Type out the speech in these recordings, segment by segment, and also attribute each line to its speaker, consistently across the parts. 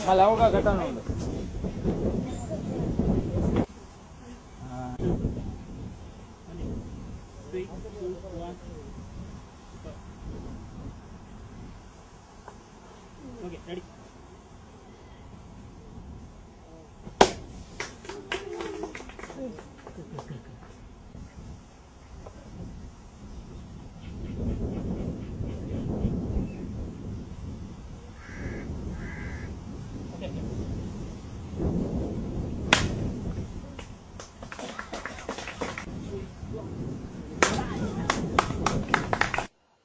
Speaker 1: మళ్ళీ ఒక ఘటన ఉంది.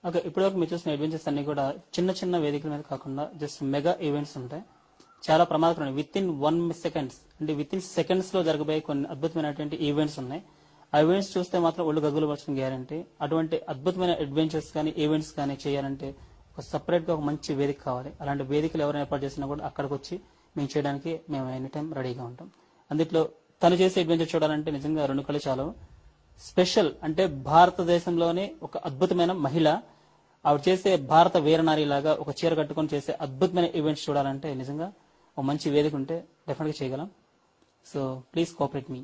Speaker 2: ఓకే, ఇప్పటివరకు మీరు చూసిన అడ్వెంచర్స్ అన్ని కూడా చిన్న చిన్న వేదికల మీద కాకుండా జస్ట్ మెగా ఈవెంట్స్ ఉంటాయి. చాలా ప్రమాదకరమైన విత్ ఇన్ 1 సెకండ్స్ అంటే విత్ ఇన్ సెకండ్స్ లో జరగబోయే కొన్ని అద్భుతమైనటువంటి ఈవెంట్స్ ఉన్నాయి. ఆ ఈవెంట్స్ చూస్తే మాత్రం ఒళ్ళు గగ్గులు పరచిన గ్యారంటీ. అటువంటి అద్భుతమైన అడ్వెంచర్స్ కానీ ఈవెంట్స్ కానీ చేయాలంటే ఒక సపరేట్ గా ఒక మంచి వేదిక కావాలి. అలాంటి వేదికలు ఎవరైనా ఏర్పాటు చేసినా కూడా అక్కడికి వచ్చి మేము చేయడానికి మేము ఎనీ టైం రెడీగా ఉంటాం. అందులో తను చేసే అడ్వెంచర్ చూడాలంటే నిజంగా 2 కళ్ళు చాలు. స్పెషల్ అంటే భారతదేశంలోనే ఒక అద్భుతమైన మహిళ, ఆవిడ చేసే భారత వీరనారి లాగా ఒక చీర కట్టుకొని చేసే అద్భుతమైన ఈవెంట్స్ చూడాలంటే నిజంగా ఒక మంచి వేదిక ఉంటే డెఫినెట్ గా చేయగలం. So please cooperate me.